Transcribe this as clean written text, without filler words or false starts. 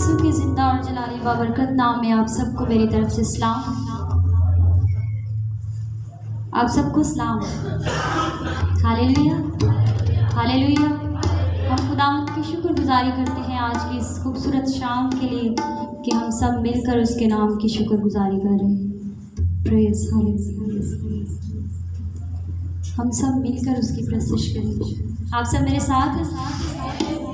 यीशु के जिंदा और जलाली बाबरकत नाम में आप सबको मेरी तरफ से सलाम। आप सबको सलाम। Hallelujah, hallelujah. हम खुदावंद की शुक्रगुजारी करते हैं आज की इस खूबसूरत शाम के लिए कि हम सब मिलकर उसके नाम की शुक्रगुजारी कर रहे हैं। Praise hallelujah. हम सब मिलकर उसकी प्रशंसा करें। आप सब मेरे साथ हैं।